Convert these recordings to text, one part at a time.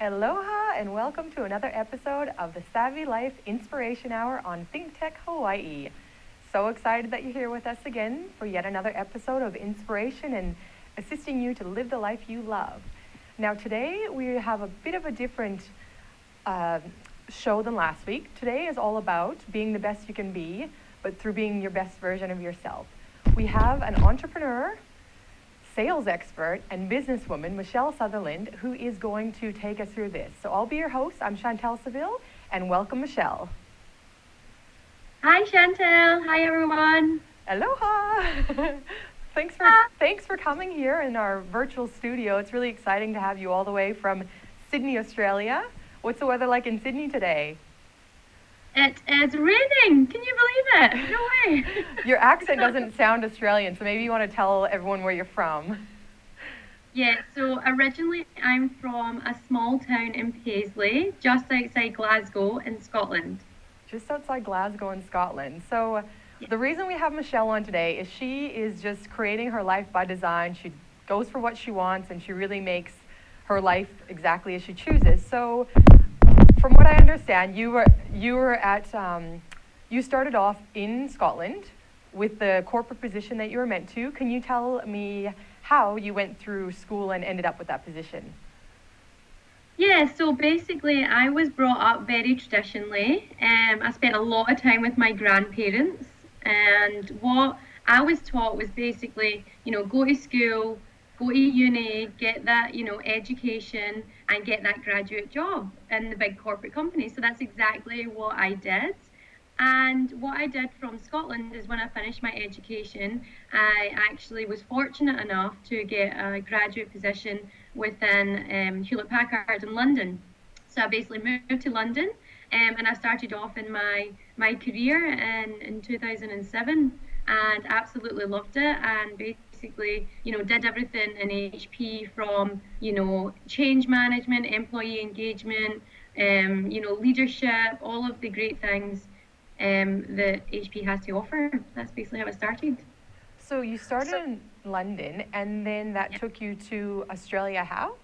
Aloha and welcome to another episode of the Savvy Life Inspiration Hour on Think Tech Hawaii. So excited that you're here with us again for yet another episode of inspiration and assisting you to live the life you love. Now today we have a bit of a different show than last week. Today is all about being the best you can be, but through being your best version of yourself. We have an entrepreneur, sales expert, and businesswoman, Michelle Sutherland, who is going to take us through this. So I'll be your host. I'm Chantelle and welcome, Michelle. Hi, Chantelle. Hi, everyone. Aloha. Thanks for coming here in our virtual studio. It's really exciting to have you all the way from Sydney, Australia. What's the weather like in Sydney today? It is raining. Can you believe it? No way. Your accent doesn't sound Australian, so maybe you want to tell everyone where you're from. Yeah, so originally I'm from a small town in Paisley, just outside Glasgow in Scotland. Just outside Glasgow in Scotland. So the reason we have Michelle on today is she is just creating her life by design. She goes for what she wants and she really makes her life exactly as she chooses. So from what I understand, you started off in Scotland with the corporate position that you were meant to. Can you tell me how you went through school and ended up with that position? Yeah, so basically I was brought up very traditionally. I spent a lot of time with my grandparents, and what I was taught was basically, go to school, go to uni, get that, education, and get that graduate job in the big corporate company. So that's exactly what I did. And what I did from Scotland is when I finished my education, I actually was fortunate enough to get a graduate position within Hewlett Packard in London. So I basically moved to London, and I started off in my career in 2007 and absolutely loved it, and basically, did everything in HP from, change management, employee engagement, leadership, all of the great things that HP has to offer. That's basically how it started. So you started in London, and then that took you to Australia. How?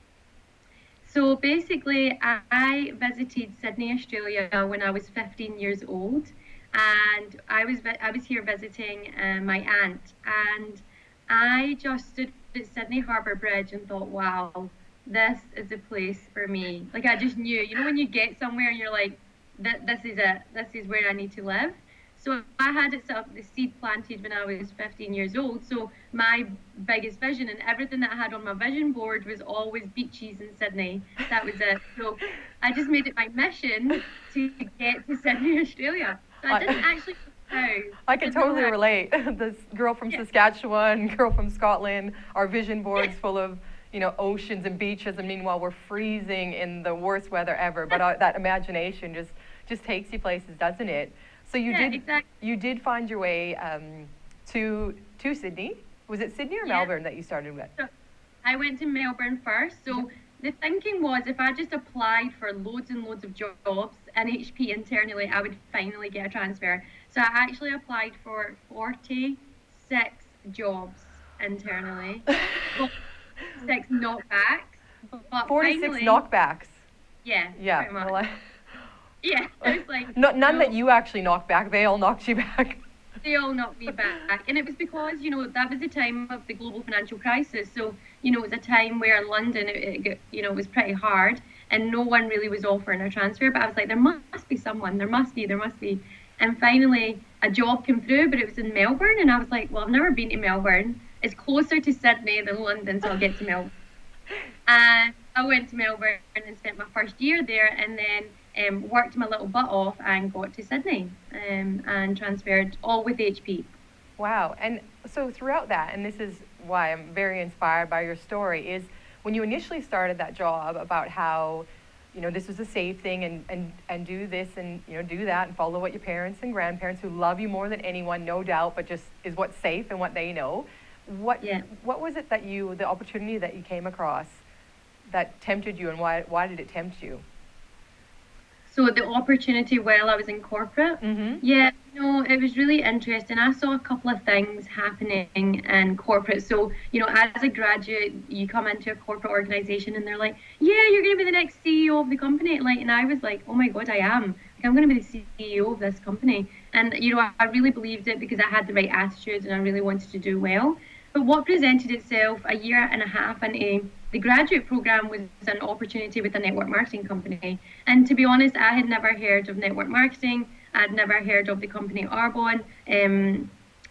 So basically, I visited Sydney, Australia when I was 15 years old, and I was here visiting my aunt, and I just stood at Sydney Harbour Bridge and thought, wow, this is the place for me. Like, I just knew, when you get somewhere and you're like, this is it, this is where I need to live. So I had the seed planted when I was 15 years old. So my biggest vision and everything that I had on my vision board was always beaches in Sydney. That was it. So I just made it my mission to get to Sydney, Australia. So I didn't actually know. I can totally relate. This girl from Saskatchewan, girl from Scotland, our vision boards full of oceans and beaches, and meanwhile we're freezing in the worst weather ever. But that imagination just takes you places, doesn't it? So you did find your way to Sydney. Was it Sydney or Melbourne that you started with? So I went to Melbourne first. So the thinking was if I just applied for loads and loads of jobs in HP internally, I would finally get a transfer. So I actually applied for 46 jobs internally. 46 knockbacks. But 46 knockbacks. Yeah. Yeah. Well, yeah, I was like... None that you actually knocked back. They all knocked you back. They all knocked me back. And it was because, that was the time of the global financial crisis. So, it was a time where in London, it was pretty hard. And no one really was offering a transfer. But I was like, there must be someone. There must be. And finally, a job came through, but it was in Melbourne. And I was like, well, I've never been to Melbourne. It's closer to Sydney than London, so I'll get to Melbourne. And I went to Melbourne and spent my first year there, and then worked my little butt off and got to Sydney and transferred all with HP. Wow. And so throughout that, and this is why I'm very inspired by your story, is when you initially started that job about how, this was a safe thing and do this and, do that and follow what your parents and grandparents who love you more than anyone, no doubt, but just is what's safe and what they know. What was it the opportunity that you came across that tempted you, and why did it tempt you? So the opportunity while I was in corporate, yeah, it was really interesting. I saw a couple of things happening in corporate. So, as a graduate, you come into a corporate organization and they're like, yeah, you're going to be the next CEO of the company. And I was like, oh my God, I am. Like, I'm going to be the CEO of this company. And, I really believed it because I had the right attitude and I really wanted to do well. But what presented itself a year and a half into the graduate program was an opportunity with a network marketing company. And to be honest, I had never heard of network marketing. I'd never heard of the company Arbonne.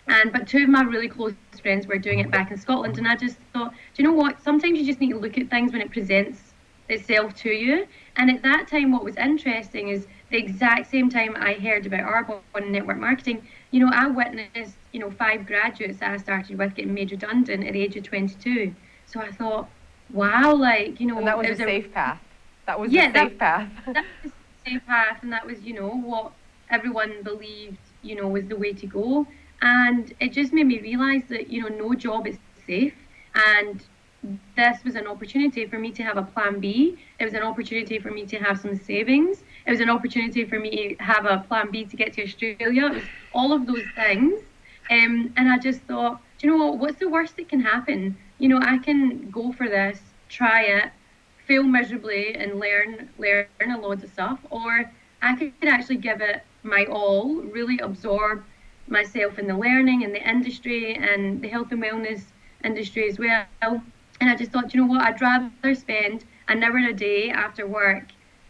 But two of my really close friends were doing it back in Scotland. And I just thought, do you know what? Sometimes you just need to look at things when it presents itself to you. And at that time, what was interesting is the exact same time I heard about Arbonne and network marketing, I witnessed, 5 graduates that I started with getting made redundant at the age of 22. So I thought, wow, And that was a safe path. That was the safe path. That was the safe path, and that was, what everyone believed, was the way to go. And it just made me realize that, no job is safe. And this was an opportunity for me to have a plan B. It was an opportunity for me to have some savings. It was an opportunity for me to have a plan B to get to Australia. It was all of those things. And I just thought, do you know what? What's the worst that can happen? I can go for this, try it, fail miserably and learn a load of stuff, or I could actually give it my all, really absorb myself in the learning and the industry and the health and wellness industry as well. And I just thought, you know what, I'd rather spend an hour a day after work,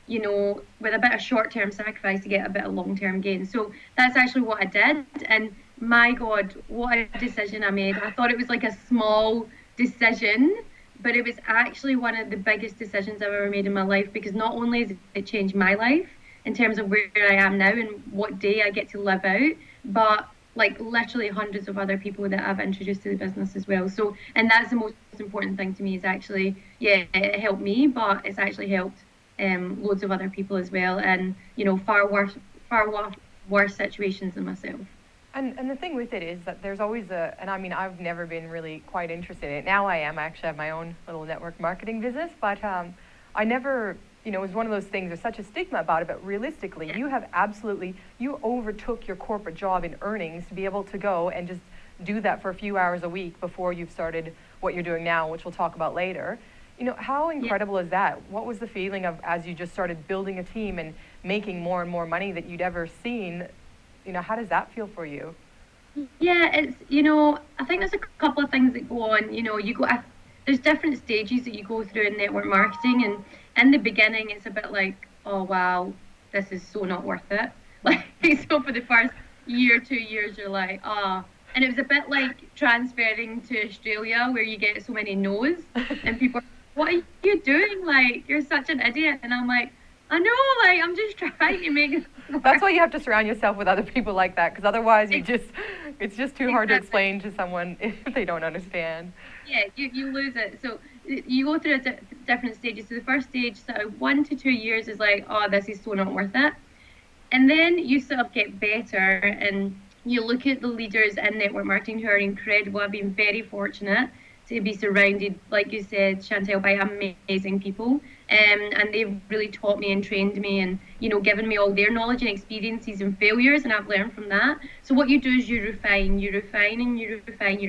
with a bit of short-term sacrifice to get a bit of long-term gain. So that's actually what I did. And my God, what a decision I made. I thought it was like a small decision, but it was actually one of the biggest decisions I've ever made in my life, because not only has it changed my life in terms of where I am now and what day I get to live out, but literally hundreds of other people that I've introduced to the business as well. So, and that's the most important thing to me, is actually, it helped me, but it's actually helped loads of other people as well, and far worse situations than myself. And the thing with it is that there's always and I mean, I've never been really quite interested in it. Now I am. I actually have my own little network marketing business, but I never, it was one of those things, there's such a stigma about it, but realistically, you overtook your corporate job in earnings to be able to go and just do that for a few hours a week before you've started what you're doing now, which we'll talk about later. How incredible is that? What was the feeling of, as you just started building a team and making more and more money that you'd ever seen? How does that feel for you? Yeah, it's, I think there's a couple of things that go on. There's different stages that you go through in network marketing, and in the beginning, it's a bit like, oh wow, this is so not worth it. So for the first year, 2 years, you're like, ah. And it was a bit like transferring to Australia, where you get so many no's, and people are, what are you doing? You're such an idiot. And I'm like, I know, I'm just trying to make it work. That's why you have to surround yourself with other people like that, because otherwise it's just too hard to explain to someone if they don't understand. Yeah, you lose it. So you go through different stages. So the first stage, sort of 1 to 2 years, is like, oh, this is so not worth it. And then you sort of get better, and you look at the leaders in network marketing who are incredible. I've been very fortunate to be surrounded, like you said, Chantelle, by amazing people. And they've really taught me and trained me, and given me all their knowledge and experiences and failures, and I've learned from that. So what you do is you refine your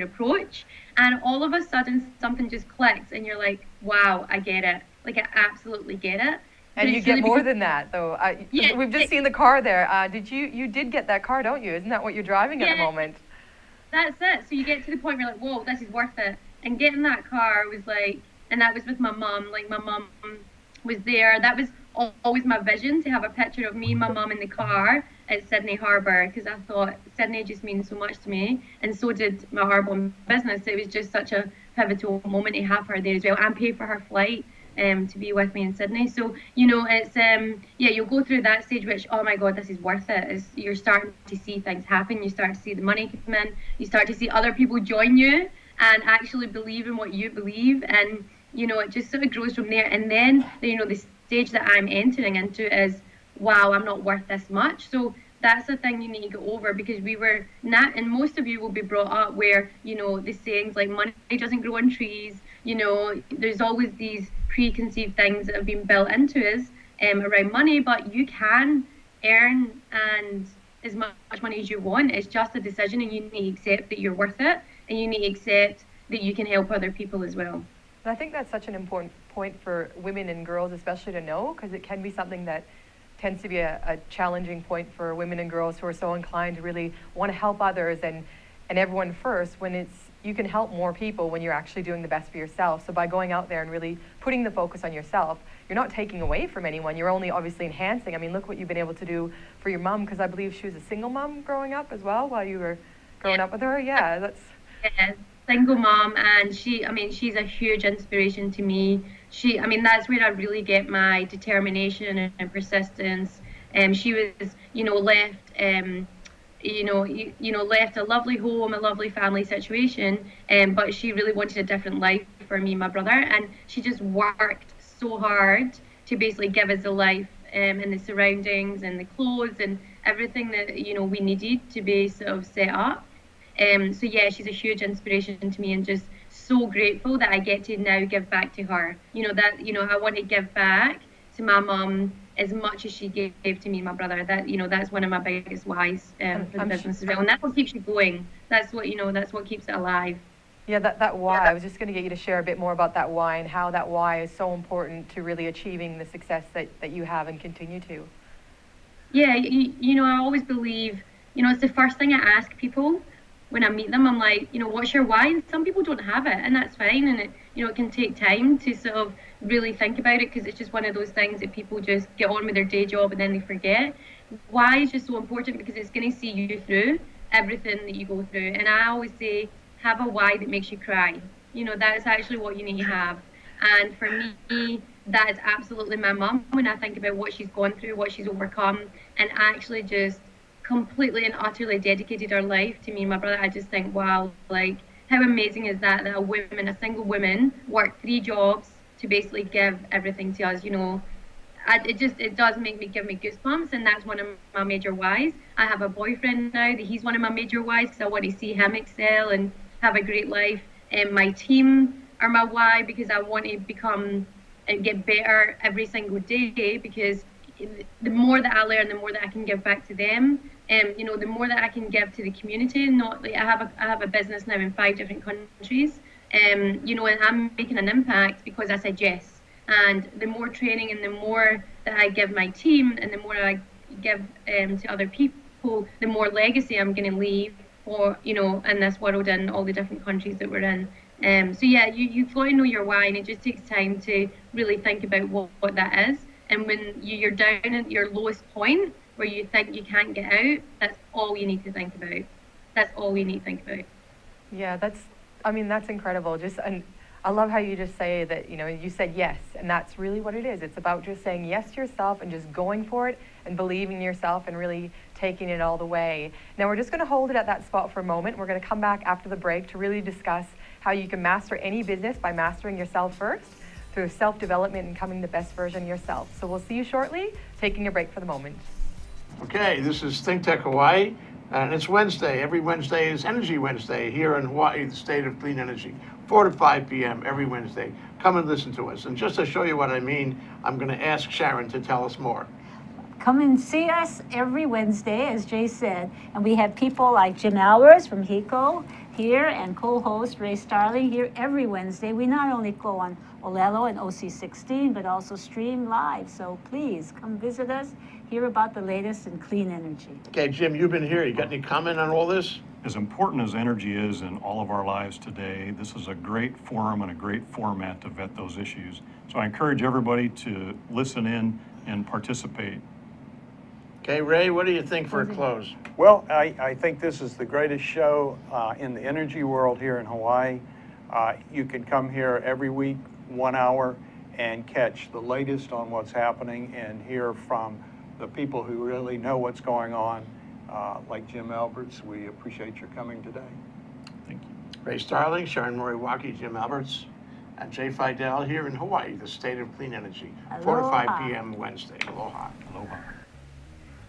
approach, and all of a sudden something just clicks and you're like, wow, I get it. I absolutely get it. And you get more than that, though. We've just seen the car there. You did get that car, don't you? Isn't that what you're driving at the moment? That's it. So you get to the point where you're like, whoa, this is worth it. And getting that car was like, and that was with my mum. My mum was there. That was always my vision, to have a picture of me and my mum in the car at Sydney Harbour, because I thought Sydney just means so much to me, and so did my Arbonne business. It was just such a pivotal moment to have her there as well, and pay for her flight to be with me in Sydney. So it's you'll go through that stage, which, oh my God, this is worth it. You're starting to see things happen. You start to see the money come in. You start to see other people join you and actually believe in what you believe, and it just sort of grows from there. And then the stage that I'm entering into is, wow, I'm not worth this much. So that's the thing you need to get over, because we were not, and most of you will be brought up where the sayings like money doesn't grow on trees. There's always these preconceived things that have been built into us, around money, but you can earn and as much money as you want. It's just a decision, and you need to accept that you're worth it, and you need to accept that you can help other people as well. And I think that's such an important point for women and girls especially to know, because it can be something that tends to be a challenging point for women and girls who are so inclined to really want to help others and everyone first, when it's you can help more people when you're actually doing the best for yourself. So by going out there and really putting the focus on yourself, you're not taking away from anyone. You're only obviously enhancing. I mean, look what you've been able to do for your mom, because I believe she was a single mom growing up as well while you were growing up with her. Yeah, that's... Yeah, single mom, and she's a huge inspiration to me. That's where I really get my determination and persistence. She was, left, left a lovely home, a lovely family situation, but she really wanted a different life for me and my brother, and she just worked so hard to basically give us the life and the surroundings and the clothes and everything that we needed to be sort of set up. So yeah, she's a huge inspiration to me, and just so grateful that I get to now give back to her. I want to give back to my mum as much as she gave to me and my brother. That's one of my biggest whys for the business as well, and that's what keeps you going. That's what keeps it alive. Yeah, that why. I was just going to get you to share a bit more about that why and how that why is so important to really achieving the success that you have and continue to. Yeah, I always believe, it's the first thing I ask people when I meet them. I'm like, what's your why? And some people don't have it, and that's fine. And it can take time to sort of really think about it, because it's just one of those things that people just get on with their day job and then they forget. Why is just so important, because it's going to see you through everything that you go through. And I always say, have a why that makes you cry. That's actually what you need to have. And for me, that is absolutely my mum. When I think about what she's gone through, what she's overcome, and actually just completely and utterly dedicated her life to me and my brother, I just think, wow, like, how amazing is that a single woman, worked 3 jobs to basically give everything to us. It does give me goosebumps, and that's one of my major whys. I have a boyfriend now that he's one of my major whys, because I want to see him excel and have a great life. And my team are my why, because I want to become and get better every single day, because the more that I learn, the more that I can give back to them. The more that I can give to the community. Not like I have a business now in 5 different countries. And I'm making an impact because I said yes. And the more training and the more that I give my team, and the more I give to other people, the more legacy I'm going to leave for in this world and all the different countries that we're in. So yeah, you've got to know your why, and it just takes time to really think about what that is. And when you're down at your lowest point, where you think you can't get out, that's all you need to think about. That's all you need to think about. Yeah, that's incredible. And I love how you just say that, you said yes, and that's really what it is. It's about just saying yes to yourself and just going for it and believing in yourself and really taking it all the way. Now we're just going to hold it at that spot for a moment. We're going to come back after the break to really discuss how you can master any business by mastering yourself first, through self-development and becoming the best version of yourself. So we'll see you shortly, taking a break for the moment. Okay, this is Think Tech Hawaii, and it's Wednesday. Every Wednesday is Energy Wednesday here in Hawaii, the state of clean energy. 4 to 5 p.m. every Wednesday. Come and listen to us. And just to show you what I mean, I'm going to ask Sharon to tell us more. Come and see us every Wednesday, as Jay said. And we have people like Jim Albers from HECO here, and co-host Ray Starling here every Wednesday. We not only go on Olelo and OC16, but also stream live. So please come visit us, hear about the latest in clean energy. Okay, Jim, you've been here. You got any comment on all this? As important as energy is in all of our lives today, this is a great forum and a great format to vet those issues. So I encourage everybody to listen in and participate. Okay, Ray, what do you think for a close? Well, I think this is the greatest show in the energy world here in Hawaii. You can come here every week, 1 hour, and catch the latest on what's happening and hear from the people who really know what's going on, like Jim Alberts. We appreciate your coming today. Thank you. Ray Starling, Sharon Moriwaki, Jim Alberts, and Jay Fidel here in Hawaii, the state of clean energy. Aloha. 4 to 5 p.m. Wednesday. Aloha. Aloha.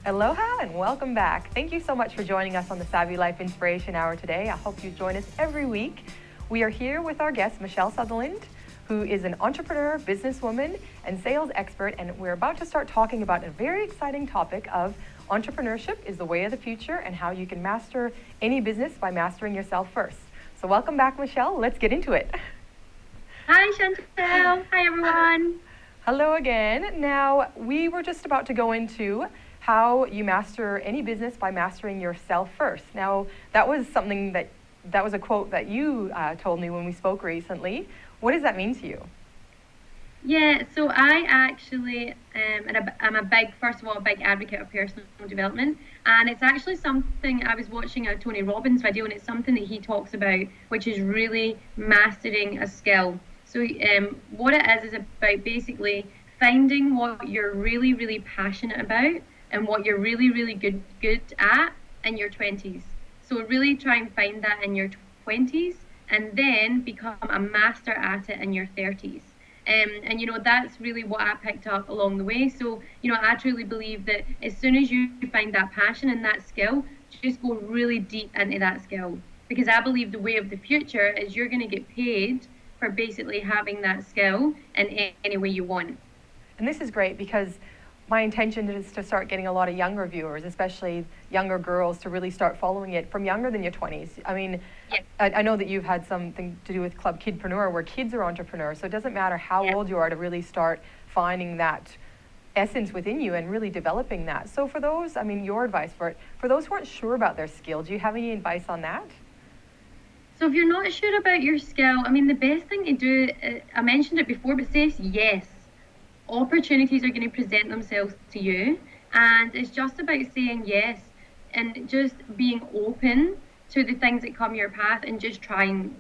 Aloha and welcome back. Thank you so much for joining us on the Savvy Life Inspiration Hour today. I hope you join us every week. We are here with our guest, Michelle Sutherland, who is an entrepreneur, businesswoman, and sales expert. And we're about to start talking about a very exciting topic of entrepreneurship is the way of the future and how you can master any business by mastering yourself first. So welcome back, Michelle. Let's get into it. Hi, Chantelle. Hi, everyone. Hello again. Now, we were just about to go into how you master any business by mastering yourself first. Now, that was something that was a quote that you told me when we spoke recently. What does that mean to you? Yeah, so I actually I'm a big, first of all, a big advocate of personal development, and it's actually something I was watching a Tony Robbins video, and it's something that he talks about, which is really mastering a skill. So what it is about basically finding what you're really, really passionate about and what you're really, really good at in your 20s. So really try and find that in your 20s and then become a master at it in your 30s. And you know, that's really what I picked up along the way. So, you know, I truly believe that as soon as you find that passion and that skill, just go really deep into that skill. Because I believe the way of the future is you're going to get paid for basically having that skill in any way you want. And this is great because my intention is to start getting a lot of younger viewers, especially younger girls, to really start following it from younger than your 20s. I mean, Yes. I know that you've had something to do with Club Kidpreneur, where kids are entrepreneurs, so it doesn't matter how Yeah. old you are to really start finding that essence within you and really developing that. So for those, I mean, your advice for it, for those who aren't sure about their skill, do you have any advice on that? So if you're not sure about your skill, I mean, the best thing to do, I mentioned it before, but say yes. Opportunities are going to present themselves to you, and it's just about saying yes and just being open to the things that come your path and just trying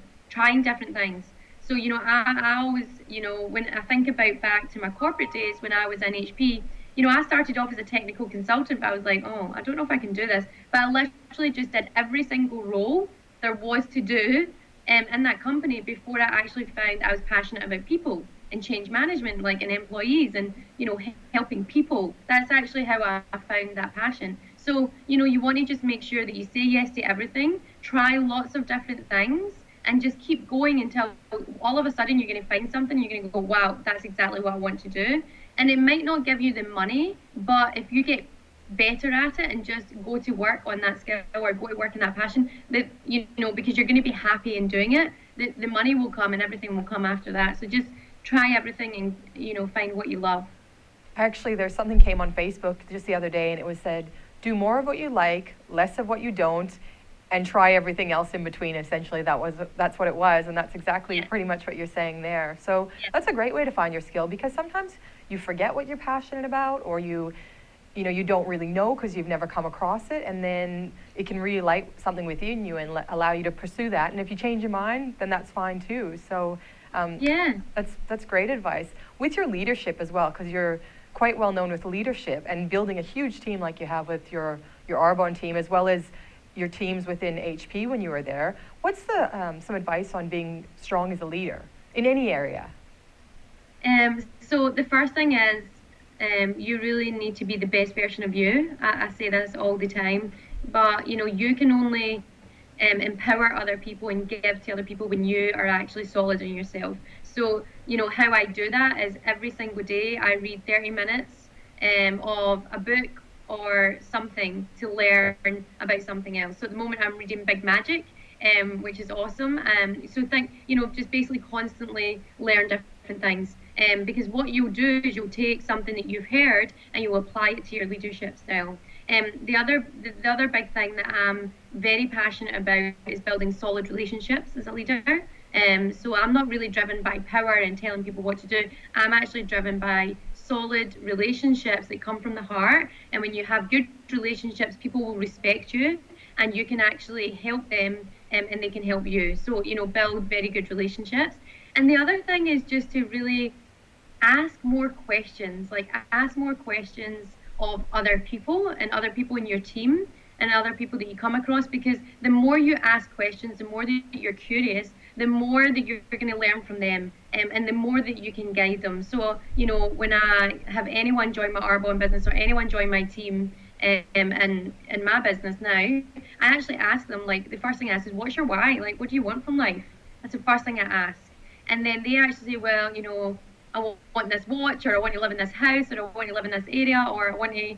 different things. So, you know, I always, you know, when I think about back to my corporate days when I was in HP, you know, I started off as a technical consultant, but I was like, oh, I don't know if I can do this. But I literally just did every single role there was to do in that company before I actually found I was passionate about people and change management, like in employees and, you know, helping people. That's actually how I found that passion. So, you know, you want to just make sure that you say yes to everything, try lots of different things, and just keep going until all of a sudden you're going to find something, you're going to go, wow, that's exactly what I want to do. And it might not give you the money, but if you get better at it and just go to work on that skill or go to work in that passion, that, you know, because you're going to be happy in doing it, the money will come and everything will come after that. So just try everything and, you know, find what you love. Actually, there's something came on Facebook just the other day, and it was said, do more of what you like, less of what you don't, and try everything else in between. Essentially, that's what it was, and that's exactly pretty much what you're saying there. So that's a great way to find your skill, because sometimes you forget what you're passionate about, or you don't really know because you've never come across it, and then it can really light something within you and allow you to pursue that. And if you change your mind, then that's fine too. So that's great advice. With your leadership as well, because you're quite well known with leadership and building a huge team like you have with your Arbonne team, as well as your teams within HP when you were there. What's some advice on being strong as a leader in any area? So the first thing is, you really need to be the best version of you. I say this all the time, but you know, you can only empower other people and give to other people when you are actually solid in yourself. So, you know, how I do that is every single day I read 30 minutes of a book or something to learn about something else. So at the moment I'm reading Big Magic, which is awesome. So just basically constantly learn different things. Because what you'll do is you'll take something that you've heard and you'll apply it to your leadership style. The other big thing that I'm very passionate about is building solid relationships as a leader. So I'm not really driven by power and telling people what to do. I'm actually driven by solid relationships that come from the heart. And when you have good relationships, people will respect you and you can actually help them and they can help you. So, you know, build very good relationships. And the other thing is just to really ask more questions, of other people and other people in your team and other people that you come across, because the more you ask questions, the more that you're curious, the more that you're going to learn from them, and the more that you can guide them. So, you know, when I have anyone join my Arbonne business or anyone join my team in my business now, I actually ask them, like, the first thing I ask is, what's your why? Like, what do you want from life? That's the first thing I ask. and then they actually say, well, I want this watch, or I want to live in this house, or I want to live in this area, or I want to,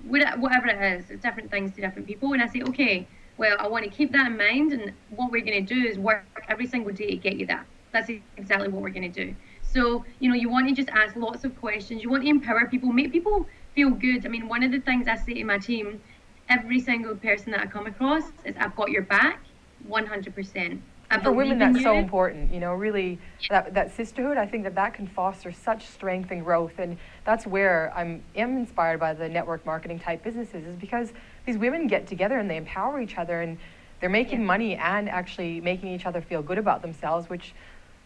whatever it is. It's different things to different people. And I say, okay, well, I want to keep that in mind, and what we're going to do is work every single day to get you that. That's exactly what we're going to do. So, you want to just ask lots of questions. You want to empower people, make people feel good. I mean, one of the things I say to my team, every single person that I come across, is I've got your back 100%. For women, that's so important, really, that sisterhood. I think that can foster such strength and growth, and that's where I am inspired by the network marketing type businesses, is because these women get together and they empower each other, and they're making money and actually making each other feel good about themselves, which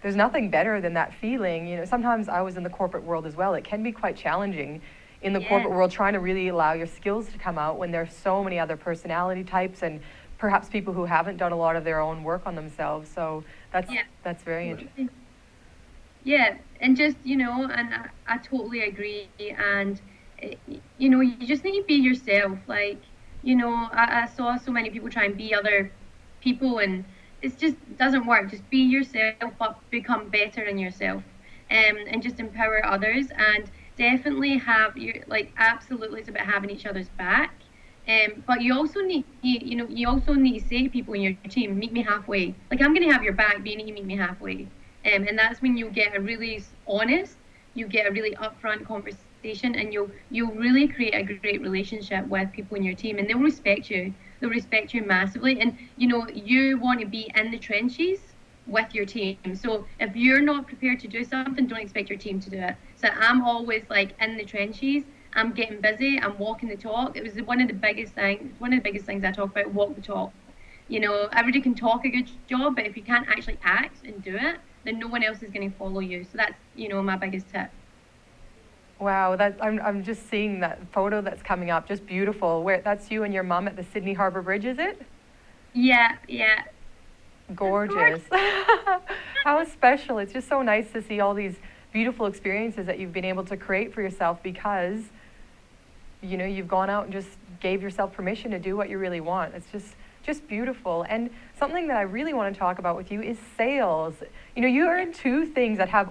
there's nothing better than that feeling. Sometimes I was in the corporate world as well. It can be quite challenging in the corporate world, trying to really allow your skills to come out when there's so many other personality types and perhaps people who haven't done a lot of their own work on themselves. So that's very interesting. Yeah, and just, and I totally agree. And, you just need to be yourself. Like, I saw so many people try and be other people, and it just doesn't work. Just be yourself, but become better in yourself, and just empower others. And definitely have absolutely, it's about having each other's back. But you also need, you also need to say to people in your team, meet me halfway. Like, I'm going to have your back, but you need to meet me halfway. And that's when you get a really honest, you get a really upfront conversation, and you'll really create a great relationship with people in your team, and they'll respect you. They'll respect you massively. And, you want to be in the trenches with your team. So if you're not prepared to do something, don't expect your team to do it. So I'm always in the trenches. I'm getting busy. I'm walking the talk. It was one of the biggest things. One of the biggest things I talk about: walk the talk. Everybody can talk a good job, but if you can't actually act and do it, then no one else is going to follow you. So that's my biggest tip. Wow, I'm just seeing that photo that's coming up. Just beautiful. That's you and your mom at the Sydney Harbour Bridge, is it? Yeah. Gorgeous. How special. It's just so nice to see all these beautiful experiences that you've been able to create for yourself, because you've gone out and just gave yourself permission to do what you really want. It's just beautiful. And something that I really want to talk about with you is sales. You are in two things that have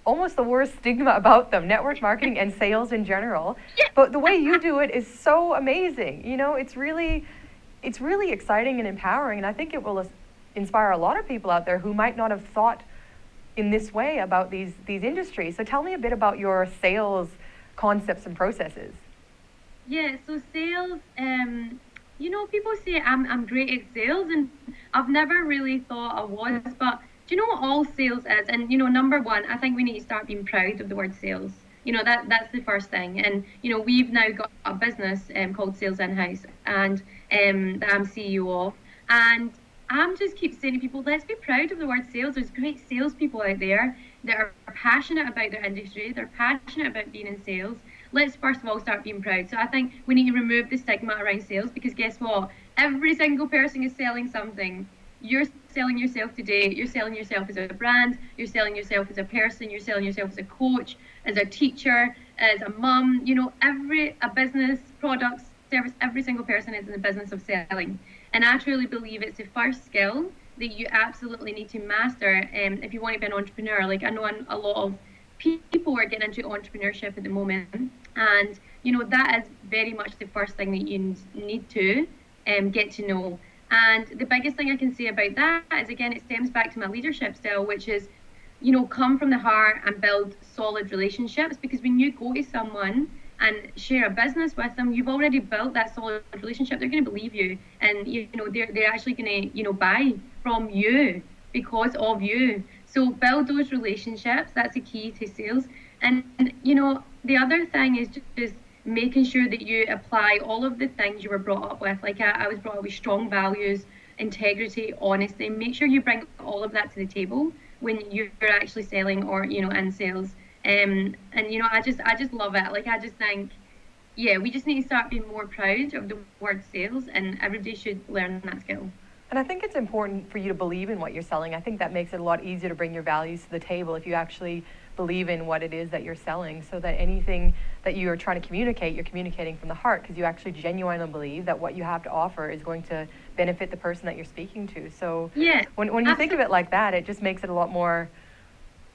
almost the worst stigma about them: network marketing and sales in general. But the way you do it is so amazing. It's really exciting and empowering, and I think it will inspire a lot of people out there who might not have thought in this way about these industries. So tell me a bit about your sales concepts and processes. Yeah, so sales, people say I'm great at sales, and I've never really thought I was, but do you know what all sales is? And, number one, I think we need to start being proud of the word sales. That's the first thing. And, we've now got a business called Sales In-House, and that I'm CEO of. And I'm just keep saying to people, let's be proud of the word sales. There's great salespeople out there that are passionate about their industry. They're passionate about being in sales. Let's first of all start being proud. So I think we need to remove the stigma around sales, because guess what? Every single person is selling something. You're selling yourself today. You're selling yourself as a brand. You're selling yourself as a person. You're selling yourself as a coach, as a teacher, as a mum. A business, product, service, every single person is in the business of selling. And I truly believe it's the first skill that you absolutely need to master if you want to be an entrepreneur. Like, I know a lot of people are getting into entrepreneurship at the moment, and that is very much the first thing that you need to get to know. And the biggest thing I can say about that is, again, it stems back to my leadership style, which is, come from the heart and build solid relationships. Because when you go to someone and share a business with them, you've already built that solid relationship. They're going to believe you, and they're actually going to buy from you because of you. So build those relationships. That's a key to sales. And the other thing is just making sure that you apply all of the things you were brought up with. Like, I was brought up with strong values, integrity, honesty. Make sure you bring all of that to the table when you're actually selling or in sales. And I just love it. Like, I just think, we just need to start being more proud of the word sales, and everybody should learn that skill. And I think it's important for you to believe in what you're selling. I think that makes it a lot easier to bring your values to the table if you actually believe in what it is that you're selling, so that anything that you are trying to communicate, you're communicating from the heart, because you actually genuinely believe that what you have to offer is going to benefit the person that you're speaking to. So Yeah, when you think of it like that, it just makes it a lot more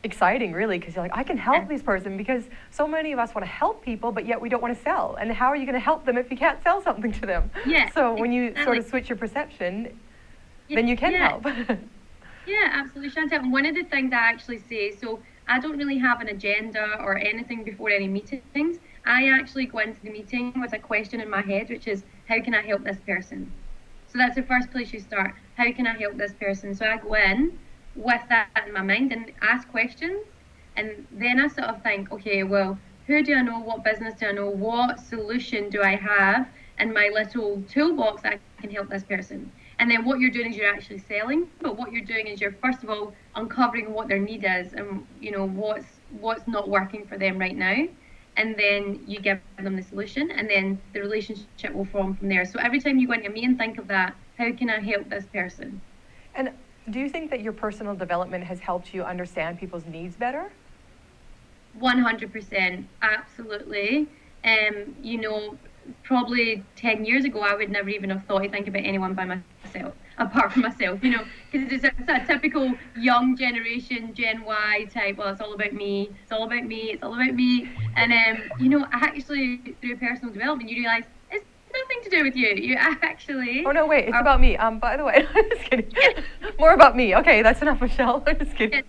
exciting, really, because you're like, I can help this person, because so many of us want to help people, but yet we don't want to sell. And how are you going to help them if you can't sell something to them? Yeah, So when you sort exactly. of switch your perception, then you can help. Yeah, absolutely, Chantelle. And one of the things I actually say, so I don't really have an agenda or anything before any meetings. I actually go into the meeting with a question in my head, which is, how can I help this person? So that's the first place you start. How can I help this person? So I go in with that in my mind and ask questions. And then I sort of think, okay, well, who do I know? What business do I know? What solution do I have in my little toolbox that can help this person? And then what you're doing is you're actually selling, but what you're doing is you're first of all uncovering what their need is and what's not working for them right now. And then you give them the solution, and then the relationship will form from there. So every time you go into a meeting, think of that. How can I help this person? And do you think that your personal development has helped you understand people's needs better? 100%, absolutely. Probably 10 years ago, I would never even have thought to think about anyone by myself, apart from myself, because it's a typical young generation, Gen Y type, well, it's all about me, it's all about me, it's all about me. And, actually, through personal development, you realize it's nothing to do with you. You actually... Oh, no, wait, it's about me. By the way, I'm just kidding. More about me. Okay, that's enough, Michelle. I'm just kidding.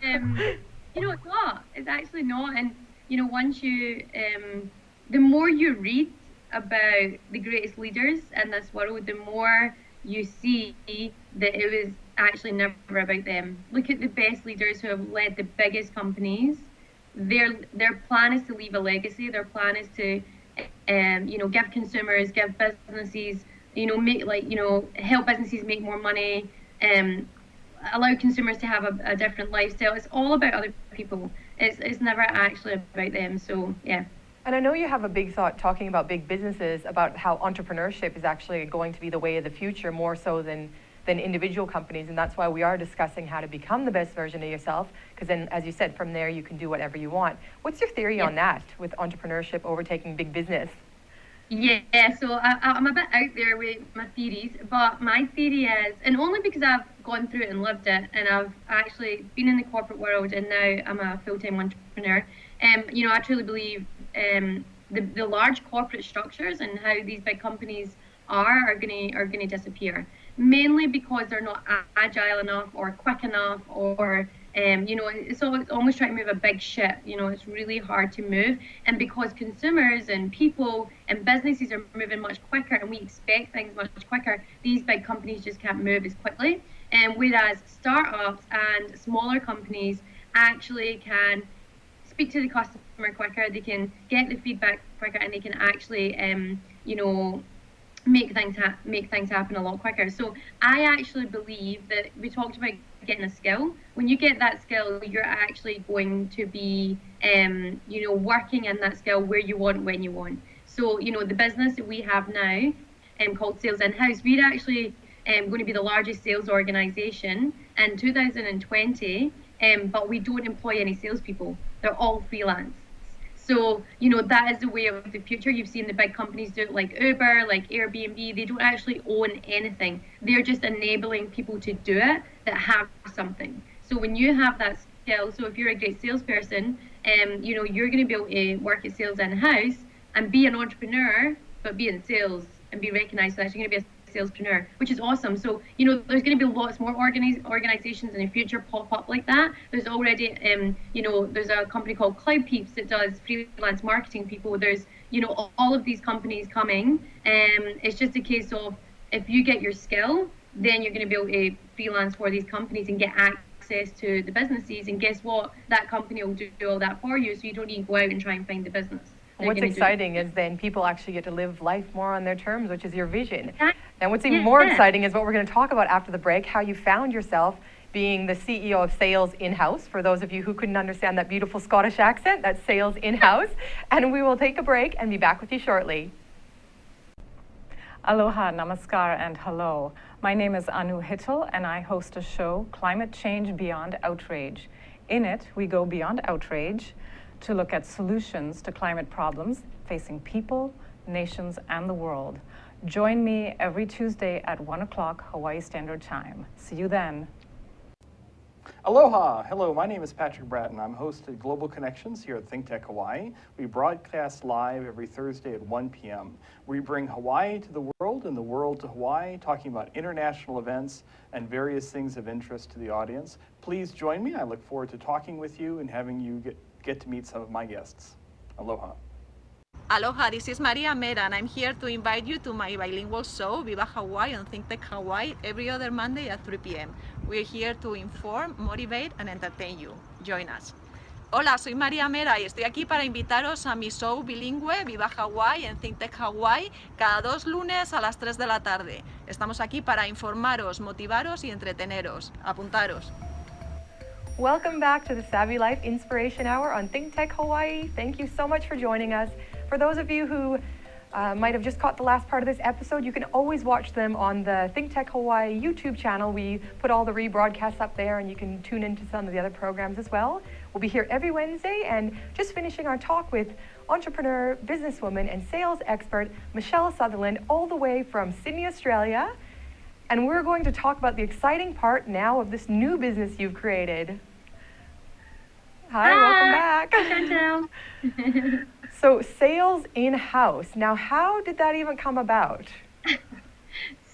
It's not. It's actually not. And, once you... the more you read about the greatest leaders in this world, the more you see that it was actually never about them. Look at the best leaders who have led the biggest companies. Their plan is to leave a legacy. Their plan is to, give consumers, give businesses, help businesses make more money, allow consumers to have a different lifestyle. It's all about other people. It's never actually about them. So yeah. And I know you have a big thought talking about big businesses, about how entrepreneurship is actually going to be the way of the future more so than individual companies. And that's why we are discussing how to become the best version of yourself, because then, as you said, from there you can do whatever you want. What's your theory on that, with entrepreneurship overtaking big business? Yeah, so I'm a bit out there with my theories, but my theory is, and only because I've gone through it and lived it, and I've actually been in the corporate world, and now I'm a full-time entrepreneur. I truly believe the large corporate structures and how these big companies are going to disappear, mainly because they're not agile enough or quick enough, or it's almost trying to move a big ship. It's really hard to move, and because consumers and people and businesses are moving much quicker, and we expect things much quicker, these big companies just can't move as quickly. And whereas startups and smaller companies actually can speak to the customer quicker, they can get the feedback quicker, and they can actually make things happen a lot quicker. So I actually believe that we talked about getting a skill. When you get that skill, you're actually going to be working in that skill where you want, when you want. So the business that we have now called Sales In-House, we're actually going to be the largest sales organization in 2020, but we don't employ any salespeople. They're all freelance. So, that is the way of the future. You've seen the big companies do it, like Uber, like Airbnb. They don't actually own anything. They're just enabling people to do it that have something. So when you have that skill, so if you're a great salesperson, you're going to be able to work at Sales In-House and be an entrepreneur, but be in sales and be recognized. So actually going to be a salespreneur, which is awesome. So there's going to be lots more organizations in the future pop up like that. There's already there's a company called Cloud Peeps that does freelance marketing people. There's all of these companies coming, it's just a case of, if you get your skill, then you're going to be able to freelance for these companies and get access to the businesses, and guess what, that company will do all that for you, so you don't need to go out and try and find the business. What's exciting is then people actually get to live life more on their terms, which is your vision. Exactly. And what's even more exciting is what we're going to talk about after the break, how you found yourself being the CEO of Sales In-House. For those of you who couldn't understand that beautiful Scottish accent, that's Sales In-House. And we will take a break and be back with you shortly. Aloha, namaskar, and hello. My name is Anu Hittel, and I host a show, Climate Change Beyond Outrage. In it, we go beyond outrage to look at solutions to climate problems facing people, nations, and the world. Join me every Tuesday at 1 o'clock Hawaii Standard Time. See you then. Aloha! Hello, my name is Patrick Bratton. I'm host of Global Connections here at ThinkTech Hawaii. We broadcast live every Thursday at 1 p.m. We bring Hawaii to the world and the world to Hawaii, talking about international events and various things of interest to the audience. Please join me. I look forward to talking with you and having you get to meet some of my guests. Aloha. Aloha, this is Maria Mera, and I'm here to invite you to my bilingual show, Viva Hawaii on ThinkTech Hawaii, every other Monday at 3 p.m. We're here to inform, motivate, and entertain you. Join us. Hola, soy Maria Mera y estoy aquí para invitaros a mi show bilingüe, Viva Hawaii en ThinkTech Hawaii, cada 2 lunes a las 3 de la tarde. Estamos aquí para informaros, motivaros y entreteneros. Apuntaros. Welcome back to the Savvy Life Inspiration Hour on ThinkTech Hawaii. Thank you so much for joining us. For those of you who might have just caught the last part of this episode, you can always watch them on the ThinkTech Hawaii YouTube channel. We put all the rebroadcasts up there, and you can tune into some of the other programs as well. We'll be here every Wednesday, and just finishing our talk with entrepreneur, businesswoman, and sales expert Michelle Sutherland, all the way from Sydney, Australia. And we're going to talk about the exciting part now of this new business you've created. Hi, welcome back. Chantelle. So sales in-house. Now, how did that even come about?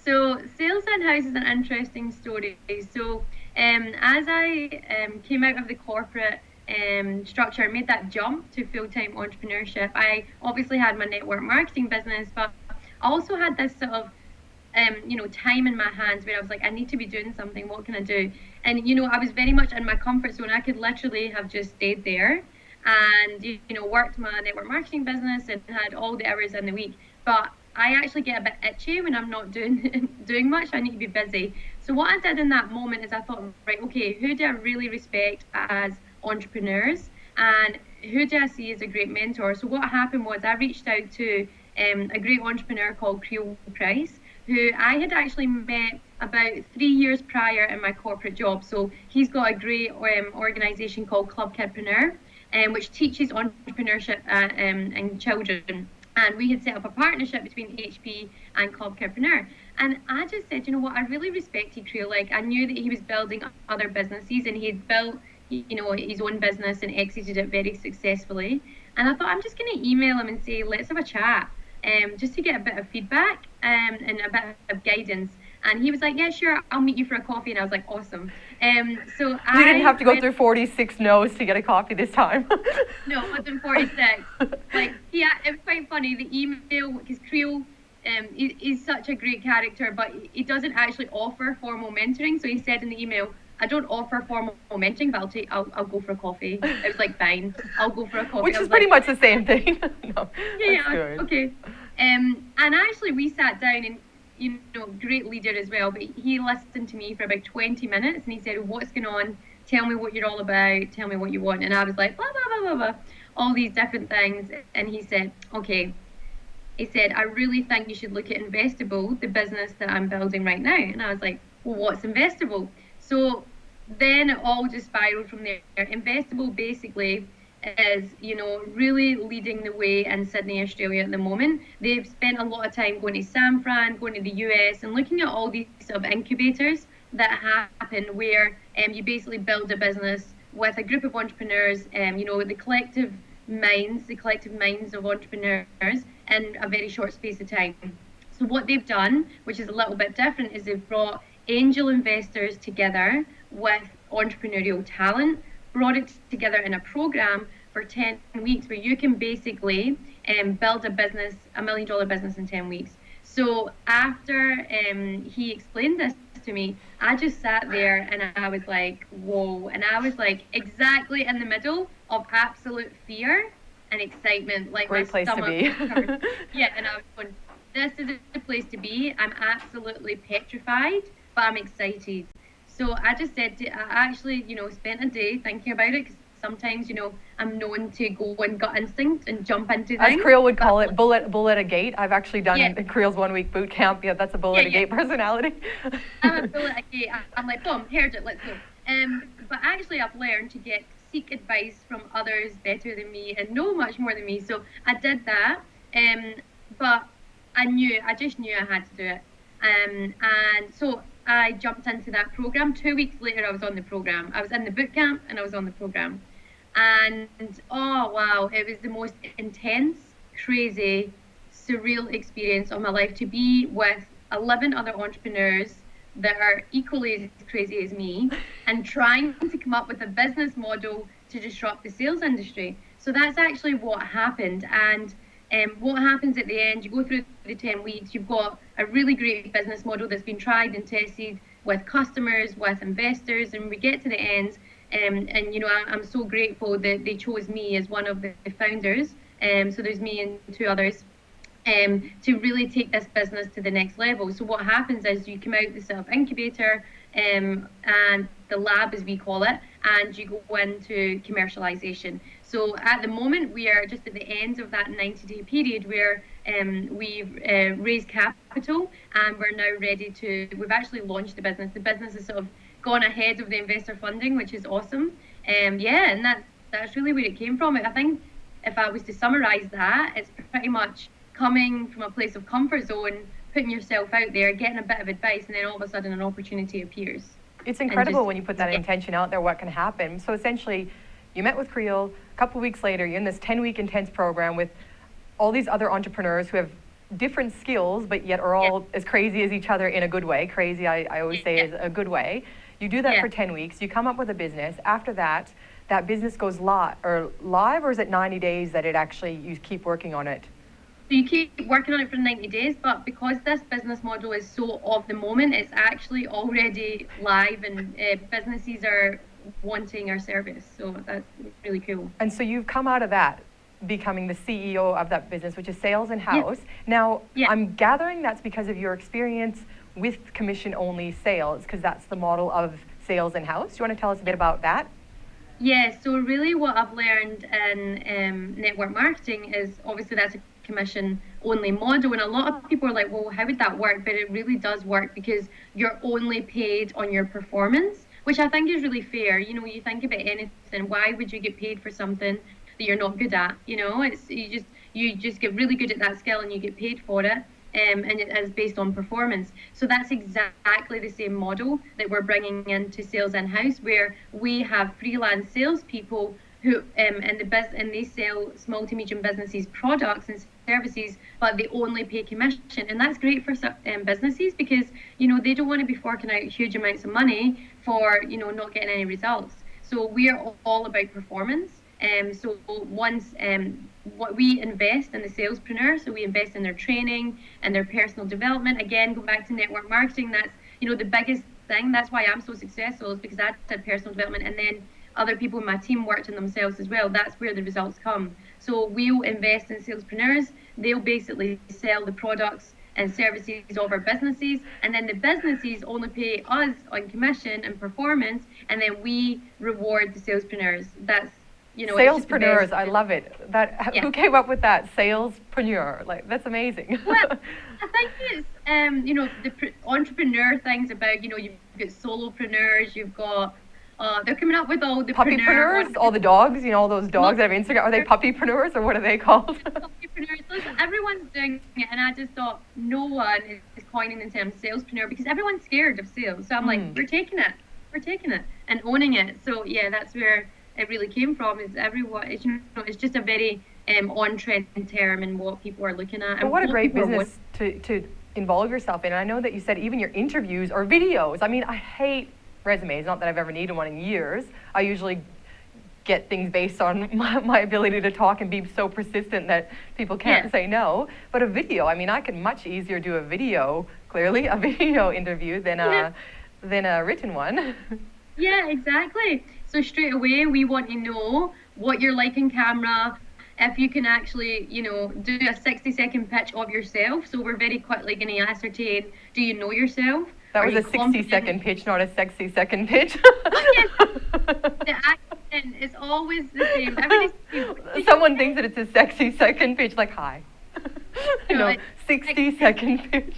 So sales in-house is an interesting story. So as I came out of the corporate structure, made that jump to full-time entrepreneurship, I obviously had my network marketing business, but I also had this sort of time in my hands where I was like, I need to be doing something. What can I do? And, I was very much in my comfort zone. I could literally have just stayed there and, worked my network marketing business and had all the hours in the week. But I actually get a bit itchy when I'm not doing much. I need to be busy. So what I did in that moment is I thought, right, okay, who do I really respect as entrepreneurs? And who do I see as a great mentor? So what happened was I reached out to a great entrepreneur called Creole Price, who I had actually met about 3 years prior in my corporate job. So he's got a great organization called Club Kidpreneur, which teaches entrepreneurship and children. And we had set up a partnership between HP and Club Kidpreneur. And I just said, I really respected Creole. Like, I knew that he was building other businesses, and he had built, his own business and exited it very successfully. And I thought, I'm just going to email him and say, let's have a chat. Just to get a bit of feedback and a bit of guidance. And he was like, yeah, sure, I'll meet you for a coffee. And I was like, awesome. So You didn't have to go through 46 no's to get a coffee this time. No, it wasn't 46. It was quite funny, the email, because Creole is such a great character, but he doesn't actually offer formal mentoring. So he said in the email, I don't offer formal mentoring, but I'll go for a coffee. It was like, fine, I'll go for a coffee. Which is pretty much the same thing. No, yeah, good. Okay. And actually we sat down, and great leader as well, but he listened to me for about 20 minutes, and he said, what's going on? Tell me what you're all about. Tell me what you want. And I was like, blah, blah, blah, blah, blah, all these different things. And he said, okay. He said, I really think you should look at Investable, the business that I'm building right now. And I was like, well, what's Investable? So then it all just spiraled from there. Investable basically is, really leading the way in Sydney, Australia at the moment. They've spent a lot of time going to San Fran, going to the US, and looking at all these sort of incubators that happen where you basically build a business with a group of entrepreneurs, the collective minds of entrepreneurs in a very short space of time. So what they've done, which is a little bit different, is they've brought angel investors together with entrepreneurial talent, brought it together in a program for 10 weeks where you can basically build a business, $1 million business in 10 weeks. So after he explained this to me, I just sat there and I was like, whoa. And I was like exactly in the middle of absolute fear and excitement. Like, great place to be. Yeah, and I was going, this is the place to be. I'm absolutely petrified, but I'm excited. So I just said, I actually, spent a day thinking about it, because sometimes, I'm known to go on gut instinct and jump into As things. Creel would call it, bullet a gate. I've actually done Yeah. Creel's 1 week boot camp. Yeah, that's a bullet a gate personality. I'm a bullet a gate. I'm like, boom, here's it, let's go. But actually, I've learned to seek advice from others better than me and know much more than me. So I did that, but I just knew I had to do it. And so I jumped into that program. 2 weeks later, I was on the program. I was in the boot camp and I was on the program. And oh wow, it was the most intense, crazy, surreal experience of my life to be with 11 other entrepreneurs that are equally as crazy as me and trying to come up with a business model to disrupt the sales industry. So that's actually what happened. And what happens at the end, you go through the 10 weeks, you've got a really great business model that's been tried and tested with customers, with investors, and we get to the end. And I'm so grateful that they chose me as one of the founders. So there's me and two others. To really take this business to the next level. So what happens is you come out the self-incubator and the lab, as we call it, and you go into commercialization. So at the moment, we are just at the end of that 90-day period where we've raised capital and we're now we've actually launched the business. The business has sort of gone ahead of the investor funding, which is awesome. And that's really where it came from. I think if I was to summarize that, it's pretty much coming from a place of comfort zone, putting yourself out there, getting a bit of advice, and then all of a sudden an opportunity appears. It's incredible when you put that intention out there, what can happen. So essentially, you met with Creel, a couple of weeks later, you're in this 10-week intense program with all these other entrepreneurs who have different skills, but yet are all as crazy as each other in a good way. Crazy, I always say, is a good way. You do that for 10 weeks, you come up with a business. After that, that business goes live, or is it 90 days that you keep working on it? So you keep working on it for 90 days, but because this business model is so of the moment, it's actually already live and businesses are wanting our service. So that's really cool. And so you've come out of that becoming the CEO of that business, which is sales in-house. Now, I'm gathering that's because of your experience with commission-only sales, because that's the model of sales in-house. Do you want to tell us a bit about that? Yeah, so really what I've learned in network marketing is obviously that's a commission only model, and a lot of people are like, well, how would that work? But it really does work because you're only paid on your performance, which I think is really fair. You think about anything, why would you get paid for something that you're not good at? It's you just get really good at that skill and you get paid for it. And it is based on performance. So that's exactly the same model that we're bringing into sales in-house, where we have freelance salespeople who and they sell small to medium businesses products and services, but they only pay commission. And that's great for businesses because they don't want to be forking out huge amounts of money for not getting any results. So we are all about performance. So once what we invest in the salespreneur, so we invest in their training and their personal development. Again, go back to network marketing. That's the biggest thing. That's why I'm so successful, is because I did personal development, and then other people in my team worked on themselves as well. That's where the results come. So we'll invest in salespreneurs. They'll basically sell the products and services of our businesses, and then the businesses only pay us on commission and performance, and then we reward the salespreneurs. That's salespreneurs, I love it. Who came up with that? Salespreneur, that's amazing. Well, I think it's the entrepreneur things about you've got solopreneurs, you've got they're coming up with all the puppypreneurs, all the dogs, all those dogs that have Instagram. Are they puppypreneurs or what are they called? Puppypreneurs. Listen, everyone's doing it, and I just thought no one is coining the term salespreneur because everyone's scared of sales. So I'm like, we're taking it and owning it. So yeah, that's where it really came from. Is everyone? It's just a very on-trend term and what people are looking at. But what a great business to involve yourself in. And I know that you said even your interviews or videos. I mean, I hate resumes. Not that I've ever needed one in years. I usually get things based on my ability to talk and be so persistent that people can't say no. But a video, I mean, I can much easier do a video interview than a written one. Yeah, exactly. So straight away, we want to know what you're like in camera, if you can actually, do a 60-second pitch of yourself. So we're very quickly going to ascertain, do you know yourself? That was a 60-second pitch, not a sexy second pitch. The And it's always the same. Everybody's Someone thinks that it's a sexy second pitch, like, hi. You No, know, it's 60-second pitch.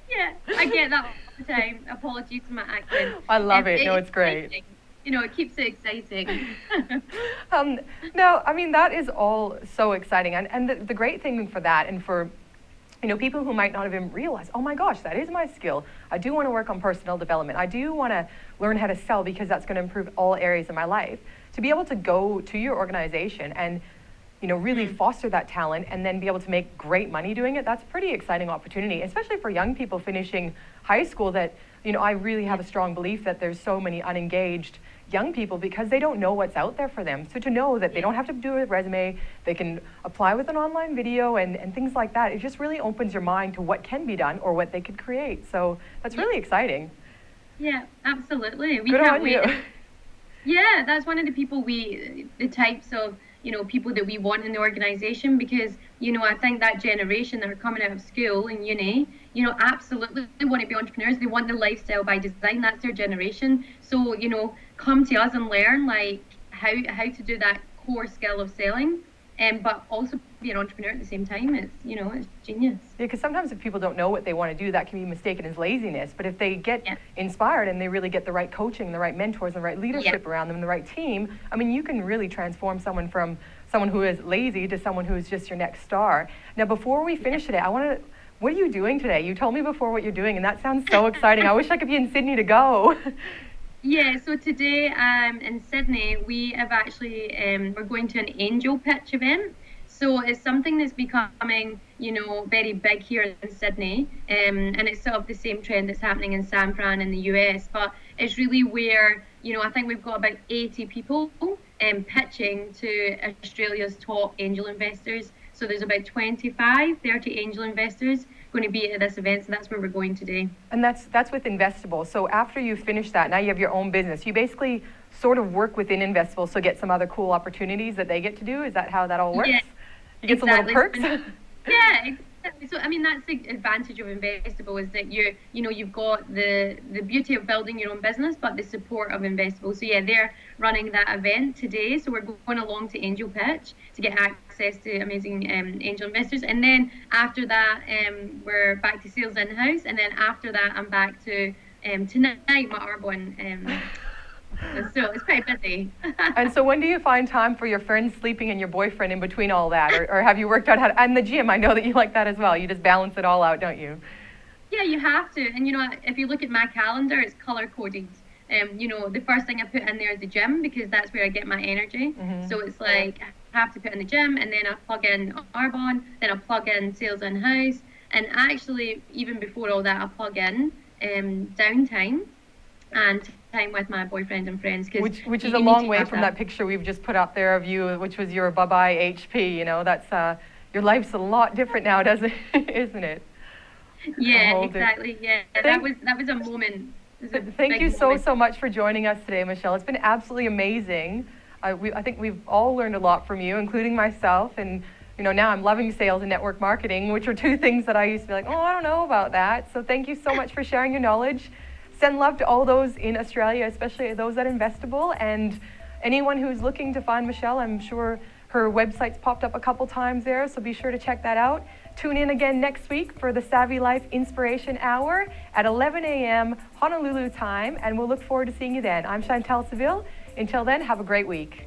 Yeah, I get that all the time. Apologies for my accent. I love it. No, it's great. exciting. You know, it keeps it exciting. No, I mean, that is all so exciting. And the great thing for that, and for, you know, people who might not have even realized, oh my gosh, that is my skill. I do want to work on personal development. I do want to learn how to sell because that's going to improve all areas of my life. To be able to go to your organization and, you know, really foster that talent and then be able to make great money doing it, that's a pretty exciting opportunity, especially for young people finishing high school that, you know, I really have a strong belief that there's so many unengaged young people because they don't know what's out there for them. So to know that they don't have to do a resume, they can apply with an online video and things like that, it just really opens your mind to what can be done or what they could create. So that's really exciting. Yeah, absolutely. We Good can't on wait. you. Yeah, that's one of the people the types of, you know, people that we want in the organization because, you know, I think that generation that are coming out of school and uni, you know, absolutely want to be entrepreneurs. They want the lifestyle by design. That's their generation. So, you know, come to us and learn like how to do that core skill of selling, but also be an entrepreneur at the same time. It's, you know, it's genius. Yeah, because sometimes if people don't know what they want to do, that can be mistaken as laziness. But if they get inspired and they really get the right coaching, the right mentors, and the right leadership around them, and the right team, I mean, you can really transform someone from someone who is lazy to someone who is just your next star. Now, before we finish today, what are you doing today? You told me before what you're doing, and that sounds so exciting. I wish I could be in Sydney to go. Yeah, so today in Sydney, we have actually, we're going to an angel pitch event. So it's something that's becoming, you know, very big here in Sydney, and it's sort of the same trend that's happening in San Fran in the US, but it's really where, you know, I think we've got about 80 people pitching to Australia's top angel investors. So there's about 30 angel investors going to be at this event, so that's where we're going today. And that's with Investable. So after you finish that, now you have your own business. You basically sort of work within Investable, so get some other cool opportunities that they get to do. Is that how that all works? Yeah, you get some little perks? Yeah, exactly. So I mean, that's the advantage of Investable is that you've got the beauty of building your own business, but the support of Investable. So yeah, they're running that event today. So we're going along to Angel Pitch to get access to amazing angel investors, and then after that, we're back to sales in-house, and then after that, I'm back to tonight my Arbonne. So it's quite busy. And so when do you find time for your friends sleeping and your boyfriend in between all that? Or have you worked out how to, and the gym, I know that you like that as well. You just balance it all out, don't you? Yeah, you have to. And, you know, if you look at my calendar, it's color-coded. You know, the first thing I put in there is the gym because that's where I get my energy. Mm-hmm. So it's like I have to put in the gym, and then I plug in Arbonne, then I plug in sales in-house. And actually, even before all that, I plug in downtime and time with my boyfriend and friends. Which is a long way from that picture we've just put up there of you, which was your bye-bye HP. You know, that's your life's a lot different now, isn't it? Yeah, exactly. Yeah, that was a moment. Thank you so much for joining us today, Michelle. It's been absolutely amazing. I think we've all learned a lot from you, including myself. And you know, now I'm loving sales and network marketing, which are two things that I used to be like, oh, I don't know about that. So thank you so much for sharing your knowledge. Send love to all those in Australia, especially those at Investable, and anyone who's looking to find Michelle. I'm sure her website's popped up a couple times there, so be sure to check that out. Tune in again next week for the Savvy Life Inspiration Hour at 11 a.m. Honolulu time, and we'll look forward to seeing you then. I'm Chantelle Seville. Until then, have a great week.